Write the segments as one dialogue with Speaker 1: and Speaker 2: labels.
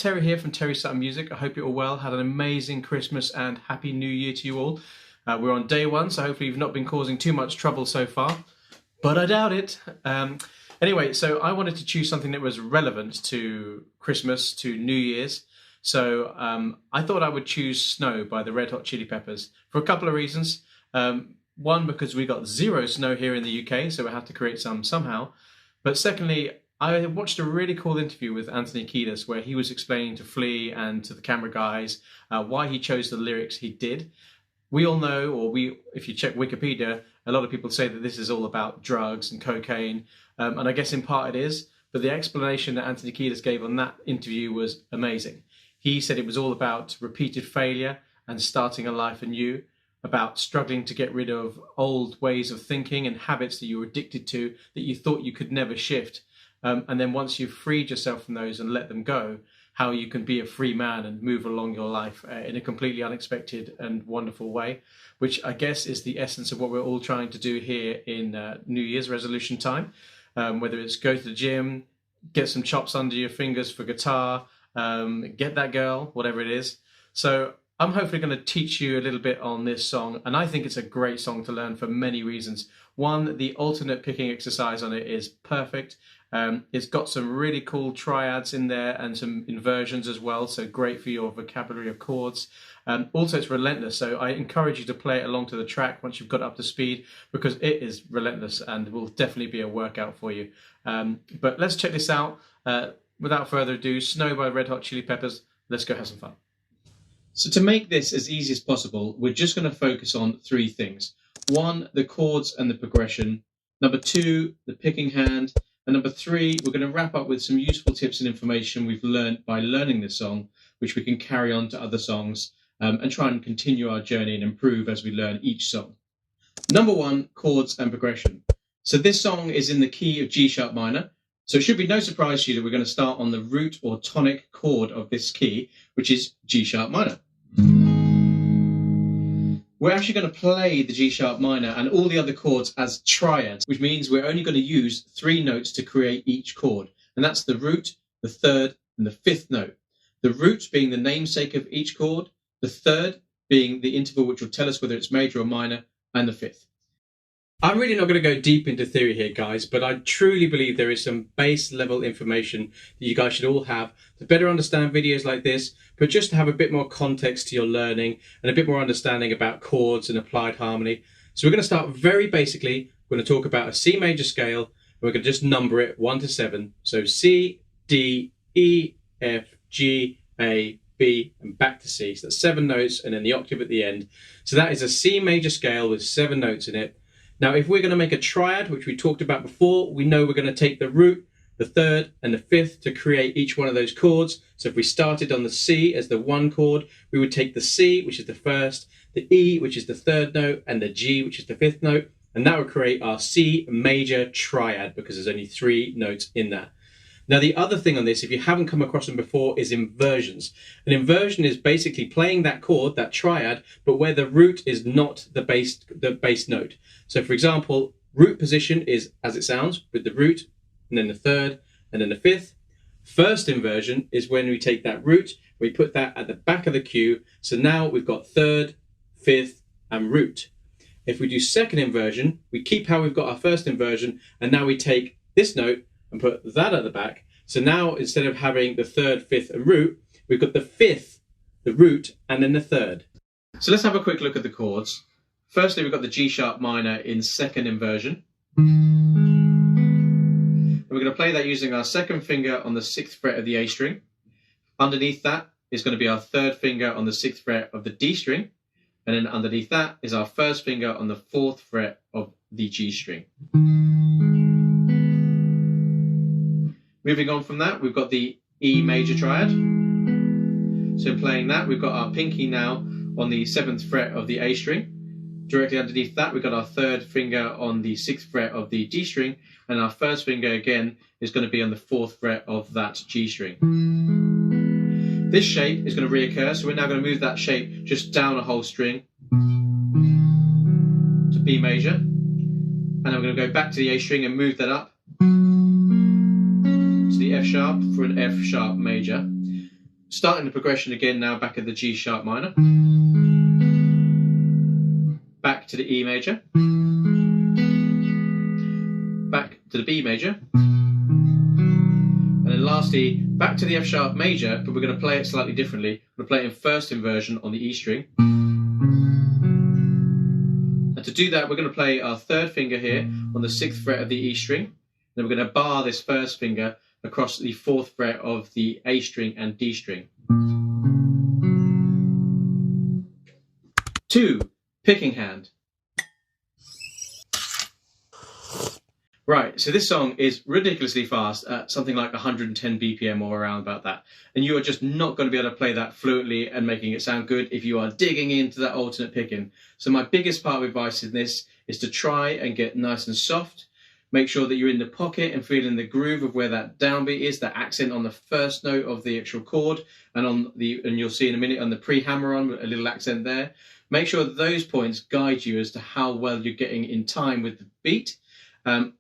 Speaker 1: Terry here from Terry Sutton Music. I hope you're all well, had an amazing Christmas and Happy New Year to you all. We're on day one, so hopefully you've not been causing too much trouble so far, but I doubt it. Anyway, so I wanted to choose something that was relevant to Christmas, to New Year's. So I thought I would choose Snow by the Red Hot Chili Peppers for a couple of reasons. One, because we got zero snow here in the UK, so we have to create some somehow. But secondly, I watched a really cool interview with Anthony Kiedis where he was explaining to Flea and to the camera guys why he chose the lyrics he did. We all know, if you check Wikipedia, a lot of people say that this is all about drugs and cocaine, and I guess in part it is, but the explanation that Anthony Kiedis gave on that interview was amazing. He said it was all about repeated failure and starting a life anew, about struggling to get rid of old ways of thinking and habits that you were addicted to that you thought you could never shift. And then once you've freed yourself from those and let them go, how you can be a free man and move along your life in a completely unexpected and wonderful way, which I guess is the essence of what we're all trying to do here in New Year's resolution time. Whether it's go to the gym, get some chops under your fingers for guitar, get that girl, whatever it is. So I'm hopefully going to teach you a little bit on this song, and I think it's a great song to learn for many reasons. One, the alternate picking exercise on it is perfect. It's got some really cool triads in there and some inversions as well, so great for your vocabulary of chords. Also, it's relentless, so I encourage you to play it along to the track once you've got up to speed, because it is relentless and will definitely be a workout for you. But let's check this out. Without further ado, Snow by Red Hot Chili Peppers. Let's go have some fun. So to make this as easy as possible, we're just going to focus on three things. One, the chords and the progression. Number two, the picking hand. And number three, we're going to wrap up with some useful tips and information we've learned by learning this song, which we can carry on to other songs and try and continue our journey and improve as we learn each song. Number one, chords and progression. So this song is in the key of G sharp minor. So it should be no surprise to you that we're going to start on the root or tonic chord of this key, which is G sharp minor. We're actually going to play the G sharp minor and all the other chords as triads, which means we're only going to use three notes to create each chord. And that's the root, the third, and the fifth note. The root being the namesake of each chord, the third being the interval which will tell us whether it's major or minor, and the fifth. I'm really not going to go deep into theory here, guys, but I truly believe there is some base level information that you guys should all have to better understand videos like this, but just to have a bit more context to your learning and a bit more understanding about chords and applied harmony. So we're going to start very basically. We're going to talk about a C major scale, and we're going to just number it 1 to 7. So C, D, E, F, G, A, B, and back to C. So that's 7 notes and then the octave at the end. So that is a C major scale with 7 notes in it. Now, if we're going to make a triad, which we talked about before, we know we're going to take the root, the third, and the fifth to create each one of those chords. So if we started on the C as the 1 chord, we would take the C, which is the first, the E, which is the 3rd note, and the G, which is the 5th note. And that would create our C major triad because there's only 3 notes in that. Now, the other thing on this, if you haven't come across them before, is inversions. An inversion is basically playing that chord, that triad, but where the root is not the bass note. So, for example, root position is as it sounds, with the root, and then the third, and then the fifth. First inversion is when we take that root, we put that at the back of the cue. So now we've got third, fifth, and root. If we do second inversion, we keep how we've got our first inversion, and now we take this note and put that at the back. So now instead of having the third, fifth, and root, we've got the fifth, the root, and then the third. So let's have a quick look at the chords. Firstly, we've got the G sharp minor in second inversion. And we're going to play that using our second finger on the 6th fret of the A string. Underneath that is going to be our third finger on the 6th fret of the D string. And then underneath that is our first finger on the 4th fret of the G string. Moving on from that, we've got the E major triad. So playing that, we've got our pinky now on the 7th fret of the A string. Directly underneath that, we've got our third finger on the 6th fret of the D string, and our first finger again is going to be on the 4th fret of that G string. This shape is going to reoccur, so we're now going to move that shape just down a whole string to B major, and then we're going to go back to the A string and move that up to the F sharp for an F sharp major. starting the progression again now back at the G sharp minor, back to the E major, back to the B major, and then lastly back to the F sharp major, but we're going to play it slightly differently. We're going to play it in first inversion on the E string. And to do that, we're going to play our third finger here on the 6th fret of the E string. Then we're going to bar this first finger across the 4th fret of the A string and D string. 2. Picking hand. Right, so this song is ridiculously fast at something like 110 BPM or around about that. And you are just not going to be able to play that fluently and making it sound good if you are digging into that alternate picking. So my biggest part of advice in this is to try and get nice and soft. Make sure that you're in the pocket and feeling the groove of where that downbeat is, that accent on the first note of the actual chord, and you'll see in a minute on the pre-hammer-on, a little accent there. Make sure that those points guide you as to how well you're getting in time with the beat. And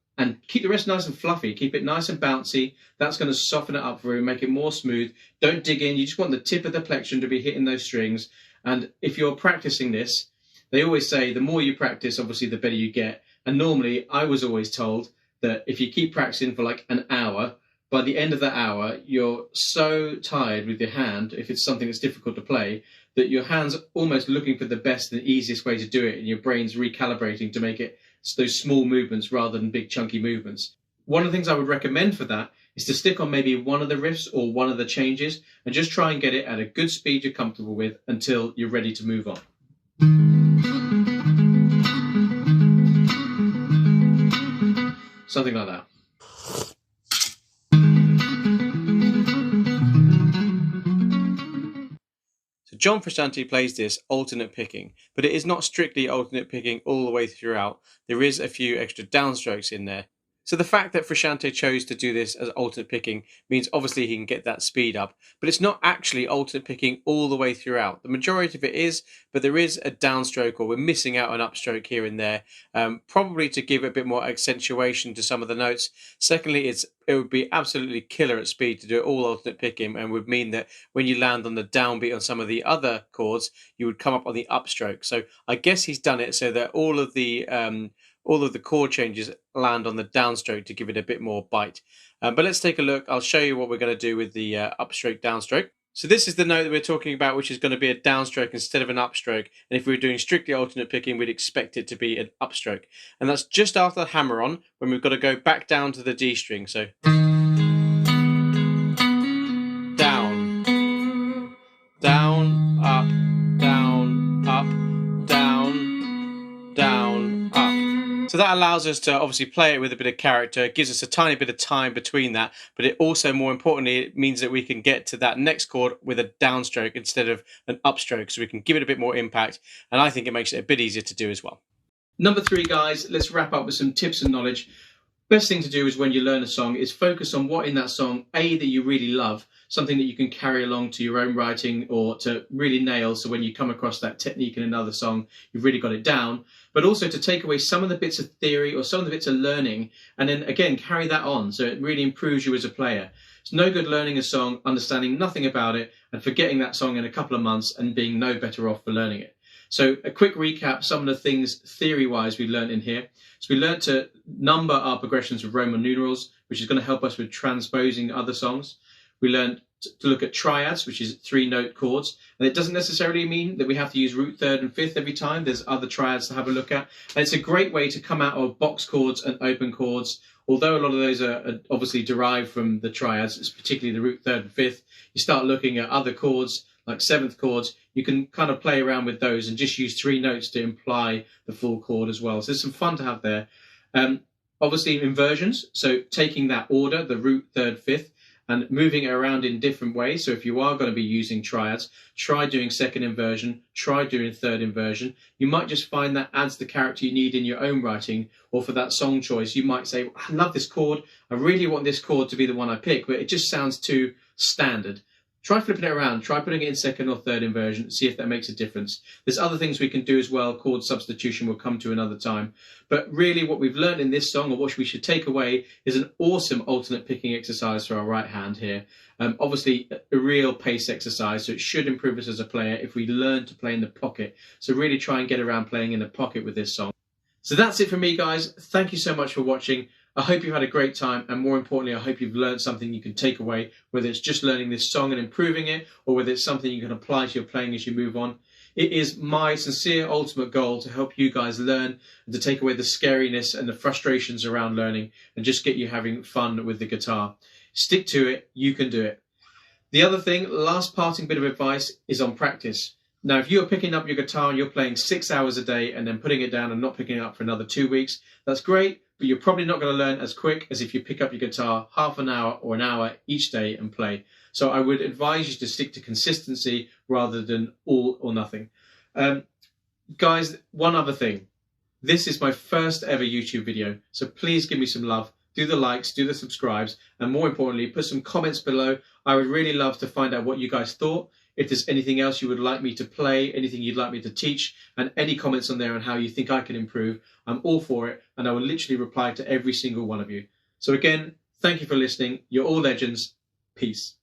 Speaker 1: keep the rest nice and fluffy. Keep it nice and bouncy. That's going to soften it up for you, make it more smooth. Don't dig in. You just want the tip of the plectrum to be hitting those strings. And if you're practicing this, they always say the more you practice, obviously, the better you get. And normally, I was always told that if you keep practicing for like an hour, by the end of that hour, you're so tired with your hand, if it's something that's difficult to play, that your hand's almost looking for the best and easiest way to do it, and your brain's recalibrating to make it those small movements rather than big chunky movements. One of the things I would recommend for that is to stick on maybe one of the riffs or one of the changes and just try and get it at a good speed you're comfortable with until you're ready to move on. Something like that. So John Frusciante plays this alternate picking, but it is not strictly alternate picking all the way throughout. There is a few extra downstrokes in there. So the fact that Frusciante chose to do this as alternate picking means obviously he can get that speed up, but it's not actually alternate picking all the way throughout. The majority of it is, but there is a downstroke, or we're missing out an upstroke here and there, probably to give a bit more accentuation to some of the notes. Secondly, it would be absolutely killer at speed to do it all alternate picking, and would mean that when you land on the downbeat on some of the other chords, you would come up on the upstroke. So I guess he's done it so that all of the chord changes land on the downstroke to give it a bit more bite. But let's take a look. I'll show you what we're going to do with the upstroke, downstroke. So this is the note that we're talking about, which is going to be a downstroke instead of an upstroke. And if we were doing strictly alternate picking, we'd expect it to be an upstroke. And that's just after the hammer-on, when we've got to go back down to the D string. So down, down, up, down, up, down, down, up. So that allows us to obviously play it with a bit of character. It gives us a tiny bit of time between that, but it also, more importantly, it means that we can get to that next chord with a downstroke instead of an upstroke, so we can give it a bit more impact, and I think it makes it a bit easier to do as well. Number 3, guys, let's wrap up with some tips and knowledge. Best thing to do is when you learn a song is focus on what in that song, A, that you really love, something that you can carry along to your own writing or to really nail, so when you come across that technique in another song, you've really got it down. But also to take away some of the bits of theory or some of the bits of learning, and then again carry that on, so it really improves you as a player. It's no good learning a song, understanding nothing about it, and forgetting that song in a couple of months and being no better off for learning it. So a quick recap, some of the things theory-wise we learned in here. So we learned to number our progressions with Roman numerals, which is going to help us with transposing other songs. We learned to look at triads, which is 3-note chords. And it doesn't necessarily mean that we have to use root, third and fifth every time. There's other triads to have a look at. And it's a great way to come out of box chords and open chords. Although a lot of those are obviously derived from the triads, it's particularly the root, third and fifth. You start looking at other chords, like 7th chords, you can kind of play around with those and just use 3 notes to imply the full chord as well. So there's some fun to have there. Obviously inversions, so taking that order, the root, third, fifth, and moving it around in different ways. So if you are going to be using triads, try doing 2nd inversion, try doing 3rd inversion. You might just find that adds the character you need in your own writing, or for that song choice, you might say, I love this chord, I really want this chord to be the one I pick, but it just sounds too standard. try flipping it around. Try putting it in second or third inversion. See if that makes a difference. There's other things we can do as well. Chord substitution we'll come to another time. But really what we've learned in this song, or what we should take away, is an awesome alternate picking exercise for our right hand here. Obviously a real pace exercise, so it should improve us as a player if we learn to play in the pocket. So really try and get around playing in the pocket with this song. So that's it for me, guys. Thank you so much for watching. I hope you've had a great time, and more importantly, I hope you've learned something you can take away, whether it's just learning this song and improving it, or whether it's something you can apply to your playing as you move on. It is my sincere ultimate goal to help you guys learn and to take away the scariness and the frustrations around learning and just get you having fun with the guitar. Stick to it, you can do it. The other thing, last parting bit of advice, is on practice. Now, if you're picking up your guitar and you're playing 6 hours a day and then putting it down and not picking it up for another 2 weeks, that's great, but you're probably not going to learn as quick as if you pick up your guitar half an hour or an hour each day and play. So I would advise you to stick to consistency rather than all or nothing. Guys, one other thing. This is my first ever YouTube video, so please give me some love. Do the likes, do the subscribes, and more importantly, put some comments below. I would really love to find out what you guys thought. If there's anything else you would like me to play, anything you'd like me to teach, and any comments on there on how you think I can improve, I'm all for it, and I will literally reply to every single one of you. So again, thank you for listening. You're all legends. Peace.